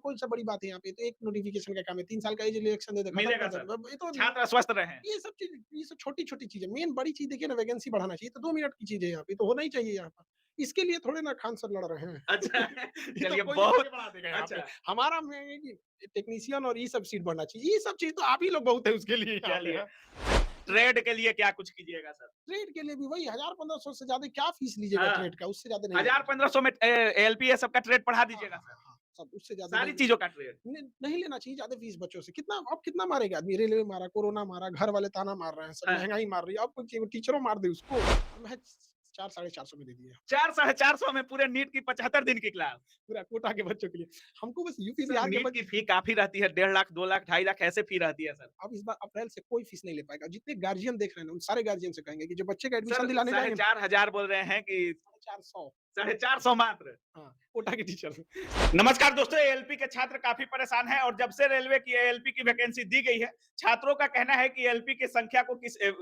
कोई सा बड़ी बात है यहाँ पे, तो एक नोटिफिकेशन का काम है, 3 साल का एज रिलैक्सेशन दे दे, खत्म मिलेगा कर दे। सर। ब ये तो छात्र स्वस्थ रहें। ये सब चीज़, ये सब छोटी-छोटी चीज़ें, मेन बड़ी चीज़ देखिए ना, वैकेंसी बढ़ाना चाहिए, तो 2 मिनट की चीज़ है यहाँ पे, तो होना ही चाहिए यहाँ पर। इसके लिए थोड़े ना खान सर लड़ रहे हैं। अच्छा ये तो चलिए कोई आगे बहुत बढ़ा देगा यहाँ पे। अच्छा, हमारा में है कि टेक्नीशियन और ये सब सीट बढ़ना चाहिए। ये सब चीज़ तो आप ही लोग बहुत है उसके लिए यहाँ पे चलिए हैं। ट्रेड के लिए क्या कुछ कीजिएगा सर? ट्रेड के लिए भी वही 1000-1500 से ज़्यादा क्या फीस लीजिएगा हाँ, ट्रेड का? उससे ज़्यादा नहीं लेना चाहिए। 1000-1500 में एलपीए सबका ट्रेड पढ़ा हाँ, दीजिएगा हाँ, सर। हाँ, हाँ। सब उससे ज़्यादा सारी नहीं, चीज़ों का ट्रेड। नहीं लेना चाहिए ज़्यादा फीस बच्चों से। कितना अब कितना मारेगा आदमी? रेलवे मारा, कोरोना मारा, घर वाले ताना मार रहे हैं, सब हाँ, महँगाई मार रही है। अब कोई टीचरों मार दे उसको। महज़ 4 साढ़े 400 में दे दिए। 4 साढ़े 400 में पूरे नीट की 75 दिन की क्लास। पूरा कोटा के बच्चों के लिए। हमको बस यूपी सर बिहार के नीट बच की फी काफ़ी रहती है, 1.5 लाख, 2 लाख, 2.5 लाख ऐसे फी रहती है सर। अब इस बार अप्रैल से कोई फीस नहीं ले पाएगा। जितने गार्जियन देख रहे हैं ना, उन सारे गार्जियन से कहेंगे कि जो बच्चे का सर एडमिशन दिलाने साढ़े जाएँगे ना, 4,000 बोल रहे हैं कि 450। 450 मात्र। हाँ, कोटा के टीचर। नमस्कार दोस्तों, एएलपी के छात्र काफी परेशान हैं और जब से रेलवे की एएलपी की वैकेंसी दी गई है, छात्रों का कहना है कि एएलपी की संख्या को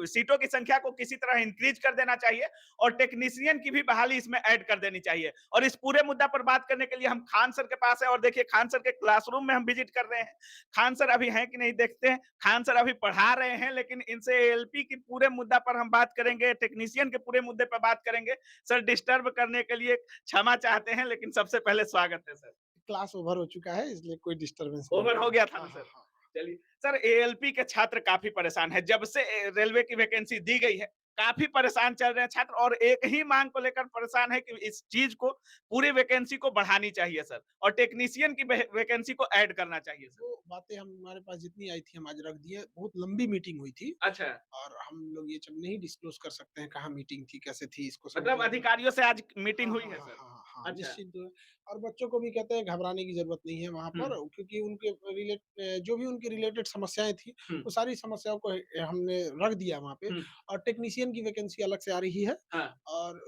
सीटों की संख्या को किसी तरह इंक्रीज कर देना चाहिए और टेक्नीशियन की भी बहाली इसमें ऐड कर देनी चाहिए। और इस पूरे मुद्दा पर बात करने के लिए हम खान सर के पास है और देखिए खान सर के क्लासरूम में हम विजिट कर रहे हैं। खान सर अभी हैं कि नहीं देखते हैं। खान सर अभी पढ़ा रहे हैं, लेकिन इनसे एएलपी की पूरे मुद्दा पर हम बात करेंगे, टेक्नीशियन के पूरे मुद्दे पर बात करेंगे। सर डिस्टर्ब करने के लिए क्षमा चाहते हैं, लेकिन सबसे पहले स्वागत है सर। क्लास ओवर हो चुका है, इसलिए कोई डिस्टर्बेंस नहीं ओवर हो गया था है। ना हाँ, सर? हाँ, हाँ। चलिए, सर एएलपी के छात्र काफ़ी परेशान हैं। जब से रेलवे की वैकेंसी दी गई है, काफ़ी परेशान चल रहे हैं छात्र और एक ही माँग को लेकर परेशान है कि इस चीज़ को पूरी वैकेंसी को बढ़ानी चाहिए सर और टेक्नीशियन की वैकेंसी को ऐड करना चाहिए सर। वो बातें हम हमारे पास जितनी आई थी हम आज रख दिए। बहुत लंबी मीटिंग हुई थी अच्छा, और हम लोग ये सब नहीं डिस्क्लोज़ कर सकते हैं कहाँ मीटिंग थी, कैसे थी, इसको मतलब समझिए। अधिकारियों से आज मीटिंग हाँ, हुई हाँ, है हाँ, सर? हाँ, हाँ, हाँ, अच्छा, निश्चित। और बच्चों को भी कहते हैं घबराने की ज़रूरत नहीं है वहाँ हुँ, पर, क्योंकि उनके जो भी उनकी रिलेटेड समस्याएँ थी, हुँ, वो सारी समस्याओं को हमने रख दिया वहाँ पे। हुँ, और टेक्नीशियन की वैकेंसी अलग से आ रही है हाँ। और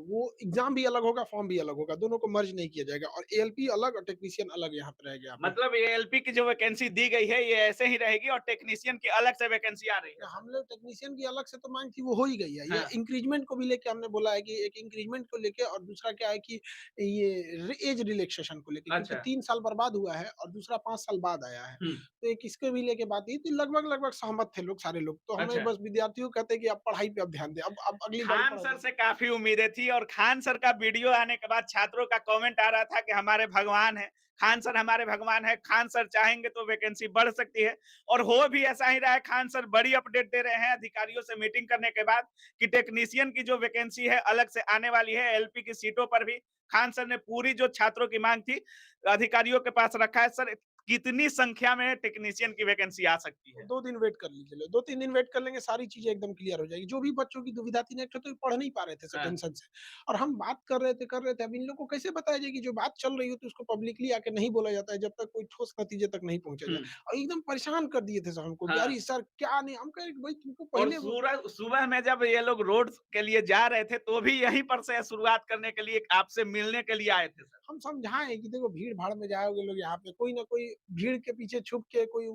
वो एग्ज़ाम भी अलग होगा, फॉर्म भी अलग होगा, दोनों को मर्ज नहीं किया जाएगा और एएलपी अलग और टेक्नीशियन अलग यहाँ पे रहेगा यहाँ पे। मतलब एएलपी की जो वैकेंसी दी गई है, ये ऐसे ही रहेगी और टेक्नीशियन की अलग से वैकेंसी आ रही है सर? हम लोग टेक्नीशियन की अलग से तो माँग थी, वो हो ही गई है। ये हाँ, इंक्रीज़मेंट को भी लेके हमने बोला है कि एक इंक्रीज़मेंट को लेके और दूसरा क्या है कि ये एज रिलैक्सेशन को लेके, क्योंकि अच्छा, 3 साल बर्बाद हुआ है और दूसरा 5 साल बाद आया है। हुँ, तो एक इसको भी लेके बात हुई थी, लगभग-लगभग सहमत थे लोग, सारे लोग। तो हमें अच्छा। बस विद्यार्थियों को कहते हैं कि अब पढ़ाई पे अब ध्यान दें, अब अगली बारी खान पढ़ाई। सर से काफ़ी उम्मीदें थी और खान सर का वीडियो आने के बाद छात्रों का कमेंट आ रहा था कि हमारे भगवान हैं, खान सर हमारे भगवान हैं, खान सर चाहेंगे तो वैकेंसी बढ़ सकती है और हो भी ऐसा ही रहा है। खान सर बड़ी अपडेट दे रहे हैं अधिकारियों से मीटिंग करने के बाद कि टेक्नीशियन की जो वैकेंसी है अलग से आने वाली है, एलपी की सीटों पर भी खान सर ने पूरी जो छात्रों की मांग थी अधिकारियों के पास रखा है। सर कितनी संख्या में टेक्नीशियन की वैकेंसी आ सकती है? 2 दिन वेट कर लीजिए लो, 2-3 दिन वेट कर लेंगे, सारी चीज़ें एकदम क्लियर हो जाएगी। जो भी बच्चों की दुविधा थी ना, एक तो पढ़ नहीं पा रहे थे सब हाँ, टेंशन से और हम बात कर रहे थे। अब इन लोग को कैसे बताया जाए कि जो बात चल रही होती है उसको पब्लिकली आके नहीं बोला जाता है, जब तक कोई ठोस नतीजे तक नहीं पहुँचा हुँ, जाए। और एकदम परेशान कर दिए थे सर हमको कि हाँ। अरे सर क्या नहीं, हम कहे कि भाई तुमको और पहले वो। सुबह में जब ये लोग रोड के लिए जा रहे थे, तो भी यहीं पर से शुरुआत करने के लिए आपसे मिलने के लिए आए थे सर। हम समझाएँ कि देखो भीड़-भाड़ में जाओगे लोग यहाँ पे, कोई ना कोई भीड़ के पीछे छुप के कोई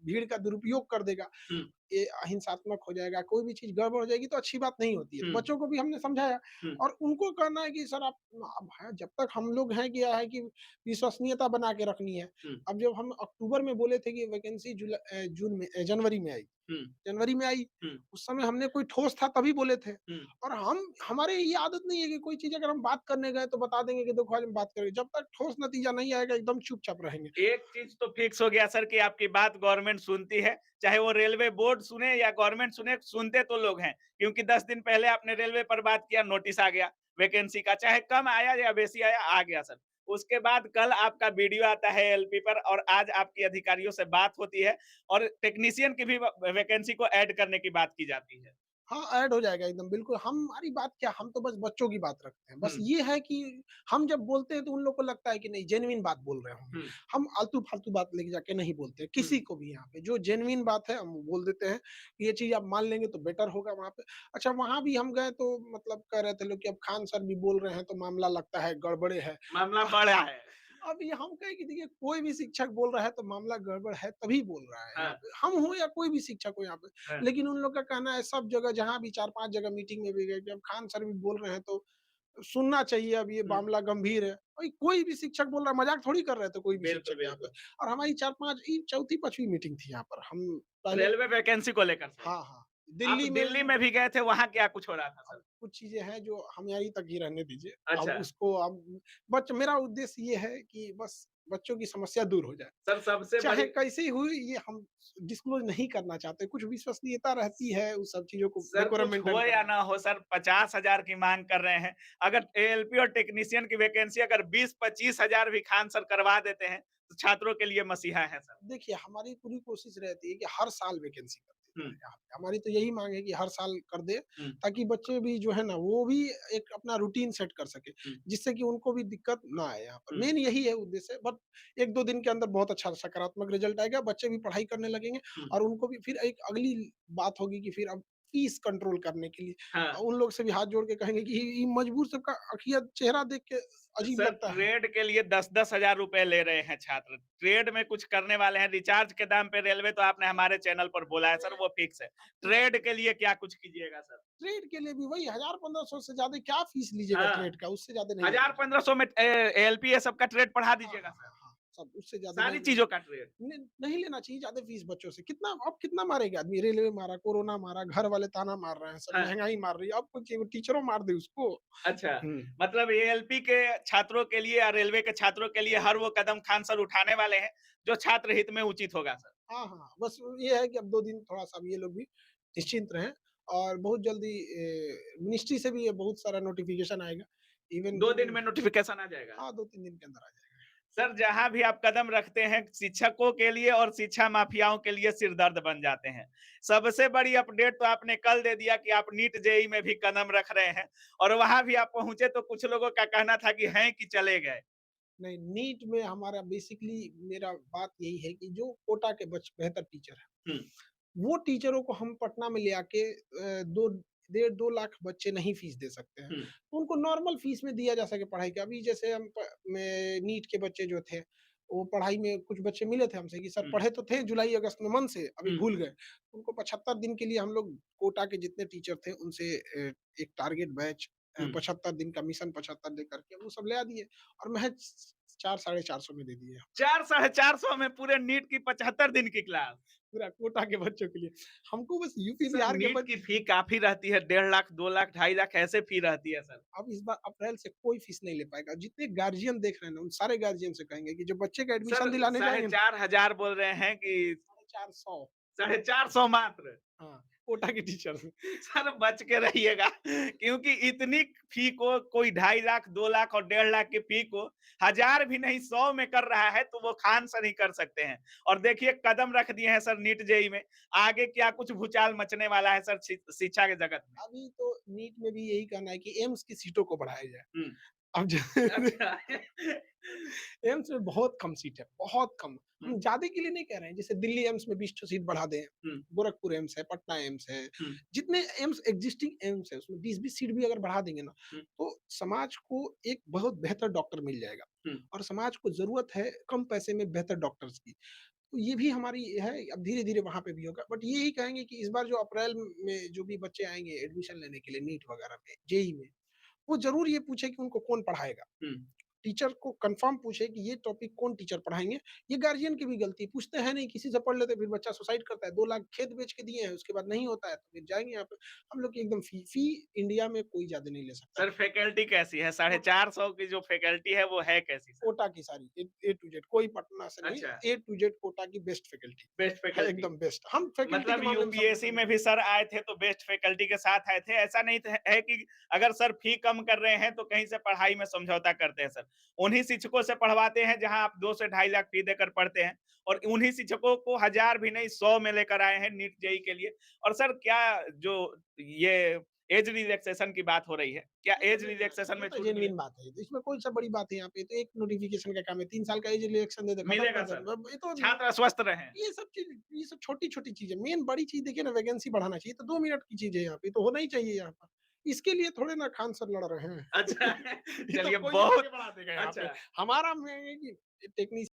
भीड़ का दुरुपयोग कर देगा। हुँ, ये अहिंसात्मक हो जाएगा, कोई भी चीज़ गड़बड़ हो जाएगी तो अच्छी बात नहीं होती है। तो हुँ, बच्चों को भी हमने समझाया हुँ, और उनको कहना है कि सर आप अब है, जब तक हम लोग हैं क्या है कि विश्वसनीयता बना के रखनी है। हुँ, अब जब हम अक्टूबर में बोले थे कि वैकेंसी जून में जनवरी में आई। हुँ, जनवरी में आई, हुँ, उस समय हमने कोई ठोस था तभी बोले थे। हुँ। और हम हमारे ये आदत नहीं है कि कोई चीज़ अगर हम बात करने गए तो बता देंगे कि देखो आज हम बात करेंगे। जब तक ठोस नतीजा नहीं आएगा एकदम चुपचाप रहेंगे। एक चीज़ तो फिक्स हो गया सर कि आपकी बात गवर्नमेंट सुनती है, चाहे वो रेलवे बोर्ड सुने या गवर्नमेंट सुने, सुनते तो लोग हैं। क्योंकि 10 दिन पहले आपने रेलवे पर बात किया, नोटिस आ गया वैकेंसी का, चाहे कम आया या बेसी आया, आ गया सर। उसके बाद कल आपका वीडियो आता है एलपी पर और आज आपकी अधिकारियों से बात होती है और टेक्नीशियन की भी वैकेंसी को ऐड करने की बात की जाती है। हाँ, ऐड हो जाएगा एकदम बिल्कुल। हमारी बात क्या, हम तो बस बच्चों की बात रखते हैं। बस हुँ, ये है कि हम जब बोलते हैं तो उन लोग को लगता है कि नहीं जेनुइन बात बोल रहे होंगे। हुँ, हम आलतू-फालतू बात लेके जाके नहीं बोलते, हुँ। किसी को भी यहाँ पे। जो जेनुइन बात है हम वो बोल देते हैं, ये चीज़ आप मान लेंगे तो बेटर होगा वहाँ पे। अच्छा वहाँ भी हम गए तो मतलब कह रहे थे लोग कि अब खान सर भी बोल रहे हैं तो मामला लगता है गड़बड़े है। मामला बड़ा है। अब ये हम कहें कि देखिए कोई भी शिक्षक बोल रहा है तो मामला गड़बड़ है तभी बोल रहा है यहाँ हाँ, पे। हम हो या कोई भी शिक्षक हो यहाँ पे। हाँ। लेकिन उन लोग का कहना है सब जगह जहाँ भी 4-5 जगह मीटिंग में भी गए कि अब खान सर भी बोल रहे हैं तो सुनना चाहिए, अब ये हुँ। मामला गंभीर है। भाई कोई भी शिक्षक बोल रहा है, मज़ाक थोड़ी कर रहे थे कोई भी बिल्कुल, शिक्षक यहाँ पे। बिल्कुल। और हमारी 4-5 ये चौथी 5वीं मीटिंग थी यहाँ पर। हम पहले रेलवे वैकेंसी को लेकर सर। हाँ, हाँ। आप दिल्ली में दिल्ली में भी गए थे, वहाँ क्या कुछ हो रहा था अब सर? कुछ चीज़ें हैं जो हमारी तक ही रहने दीजिए। अब अच्छा, उसको अब मेरा उद्देश्य ये है कि बस बच्चों की समस्या दूर हो जाए। सर सबसे चाहे बड़ी कैसे ही हुई ये हम डिस्क्लोज़ नहीं करना चाहते। कुछ विश्वसनीयता रहती है उस सब चीज़ों को सर डेकोरम कुछ हो मेंटेन या करने में। ना हो सर 50,000 की माँग कर रहे हैं। अगर एएलपी और टेक्नीशियन की वैकेंसी अगर 20-25 हज़ार भी खान सर करवा देते हैं, तो छात्रों के लिए मसीहा है सर। देखिए, हमारी पूरी कोशिश रहती है कि हर साल वैकेंसी कर दी हुँ, जाए यहाँ पे। हमारी तो यही माँग है कि हर साल कर दें, हुँ, ताकि बच्चे भी जो है ना, वो भी एक अपना रूटीन सेट कर सकें, हुँ, जिससे कि उनको भी दिक्कत ना आए यहाँ पर। हुँ, मेन यही है उद्देश्य। बट 1-2 दिन के अंदर बहुत अच्छा सकारात्मक रिज़ल्ट आएगा, बच्चे भी पढ़ाई करने लगेंगे हुँ। और उनको भी फिर एक अगली बात होगी कि फिर अब फीस कंट्रोल करने के लिए हाँ, उन लोग से भी हाथ जोड़ के कहेंगे कि ये मजबूर सबका अखिया चेहरा देख के अजीब सर लगता है। ट्रेड के लिए 10-10 हज़ार रुपए ले रहे हैं छात्र। ट्रेड में कुछ करने वाले हैं, रिचार्ज के दाम पे रेलवे तो आपने हमारे चैनल पर बोला है सर, वो फिक्स है। ट्रेड के लिए क्या कुछ कीजिएगा सर? ट्रेड के लिए भी वही 1000-1500 से ज़्यादा क्या फीस लीजिएगा हाँ, ट्रेड का, उससे ज़्यादा नहीं लेना चाहिए। 1000-1500 में एएलपी ये सब का ट्रेड पढ़ा हाँ, दीजिएगा हाँ, सर। हाँ, हाँ, सब उससे ज़्यादा सारी नहीं चीज़ों का ट्रेड। नहीं लेना चाहिए ज़्यादा फीस बच्चों से। कितना अब कितना मारेगा आदमी? रेलवे मारा, कोरोना मारा, घर वाले ताना मार रहे हैं, सब हाँ, महँगाई मार रही है। अब कुछ एगो टीचरों मार दे उसको। अच्छा। हुँ। मतलब एएलपी के छात्रों के लिए या रेलवे के छात्रों के लिए हर वो कदम खान सर उठाने वाले हैं, जो छात्र हित में उचित होगा सर। हाँ, हाँ, बस ये है कि अब 2 दिन थोड़ा-सा अब ये लोग भी निश्चिंत रहें और बहुत जल्दी मिनिस्ट्री से भी ये बहुत सारा नोटिफ़िकेशन आएगा। इवन 2 दिन में नोटिफ़िकेशन आ जाएगा। हाँ, 2-3 दिन के अंदर आ जाएगा। सर जहाँ भी आप कदम रखते हैं शिक्षकों के लिए और शिक्षा माफियाओं के लिए सिरदर्द बन जाते हैं। सबसे बड़ी अपडेट तो आपने कल दे दिया कि आप नीट जेईई में भी कदम रख रहे हैं और वहां भी आप पहुंचे तो कुछ लोगों का कहना था कि हैं कि चले गए। नहीं, नीट में हमारा बेसिकली मेरा बात यही है कि जो कोटा के बेहतर टीचर हैं, हम्म, वो टीचरों को हम पटना में ले आके 2 डेढ़ 2 लाख बच्चे नहीं फीस दे सकते हैं। हम्म, तो उनको नॉर्मल फीस में दिया जा सके पढ़ाई का। अभी जैसे हम में नीट के बच्चे जो थे, वो पढ़ाई में कुछ बच्चे मिले थे हमसे कि सर हम्म, पढ़े तो थे जुलाई अगस्त में मन से, अभी हम्म, भूल गए। उनको 75 दिन के लिए हम लोग कोटा के जितने टीचर थे उनसे एक टारगेट बैच हम्म। 75 दिन का मिशन 75 डे करके वो सब ले आ दिए और महज़ 4 साढ़े 400 में दे दिए। 400-450 में पूरे नीट की 75 दिन की क्लास। पूरा कोटा के बच्चों के लिए। हमको बस यूपी सर बिहार के नीट की फी काफी रहती है, 1.5 लाख 2 लाख 2.5 लाख ऐसे फी रहती है सर। अब इस बार अप्रैल से कोई फीस नहीं ले पाएगा। जितने गार्जियन देख रहे हैं ना, उन सारे गार्जियन से कहेंगे कि जो बच्चे का सर एडमिशन दिलाने साढ़े जाएँगे ना, चार हजार बोल रहे हैं कि 450 450 मात्र। हाँ, कोटा के टीचर से। सर बच के रहिएगा क्योंकि इतनी फी को कोई 2.5 लाख 2 लाख और 1.5 लाख की फी को हजार भी नहीं 100 में कर रहा है तो वो खान सर ही कर सकते हैं। और देखिए कदम रख दिए हैं सर नीट जेई में। आगे क्या कुछ भूचाल मचने वाला है सर शिक्षा के जगत में। अभी तो नीट में भी यही कहना है कि एम्स की सीटों को बढ़ाया जाए। हम्म, अब ज अच्छा एम्स में बहुत कम सीट है, बहुत कम। हम्म, हम ज़्यादा के लिए नहीं कह रहे हैं, जैसे दिल्ली एम्स में 20 ठो सीट बढ़ा दें, हम्म, गोरखपुर एम्स है, पटना एम्स है, हम्म, जितने एम्स एक्जिस्टिंग एम्स है, उसमें 20-20 सीट भी अगर बढ़ा देंगे ना, हम्म, तो समाज को एक बहुत बेहतर डॉक्टर मिल जाएगा हम्म, और समाज को ज़रूरत है कम पैसे में बेहतर डॉक्टर्स की। तो ये भी हमारी है, अब धीरे-धीरे वहाँ पे भी होगा। बट यही कहेंगे कि इस बार जो अप्रैल में जो भी बच्चे आएँगे एडमिशन लेने के लिए नीट वगैरह में, जेईई में, वो ज़रूर ये पूछे कि उनको कौन पढ़ाएगा। हम्म। टीचर को कंफर्म पूछे कि ये टॉपिक कौन टीचर पढ़ाएँगे। ये गार्डियन की भी गलती है, पूछते हैं नहीं, किसी से पढ़ लेते हैं, फिर बच्चा सुसाइड करता है। 2 लाख खेत बेच के दिए हैं, उसके बाद नहीं होता है, तो फिर जाएँगे यहाँ पे। हम लोग की एकदम फ़ी इंडिया में कोई ज़्यादा नहीं ले सकता। सर फैकल्टी कैसी है? साढ़े कोट 400 की जो फैकल्टी है वो है कैसी सर? कोटा की सारी ए टू ज़ेड, कोई पटना से नहीं, अच्छा, ए टू ज़ेड कोटा की बेस्ट फैकल्टी बेस्ट है, फैकल्टी। एकदम बेस्ट। हम फैकल्टी के मतलब मामले में समझौता यूपीएससी नहीं में भी करेंगे। सर आए थे तो बेस्ट फैकल्टी के साथ आए थे। ऐसा नहीं है कि अगर सर फी कम कर रहे हैं तो कहीं से पढ़ाई में समझौता करते हैं सर। उन्हीं शिक्षकों से पढ़वाते हैं जहां आप 2 से 2.5 लाख फी देकर पढ़ते हैं और उन्हीं शिक्षकों को हजार भी नहीं 100 में लेकर आए हैं नीट जेईई के लिए। और सर क्या जो ये एज रिलैक्सेशन की बात हो रही है, क्या एज रिलैक्सेशन ये में तो छूट मिले? जेनुइन बात है। इसमें कोई सा बड़ी बात है यहाँ पे, तो एक नोटिफ़िकेशन का काम है, 3 साल का एज रिलैक्सेशन दे दे, खत्म मिलेगा कर दे। सर। अब ये तो छात्र स्वस्थ रहें। ये सब छोटी-छोटी चीज़ें, मेन बड़ी चीज़ देखिए ना, वैकेंसी बढ़ाना चाहिए, तो 2 मिनट की चीज़ है यहाँ पे, तो होना ही चाहिए यहाँ पर। इसके लिए थोड़े ना खान सर लड़ रहे हैं। अच्छा ये तो चलिए कोई भी आगे बहुत बढ़ा देगा यहाँ पे। अच्छा। हमारा में है कि टेक्नीशियन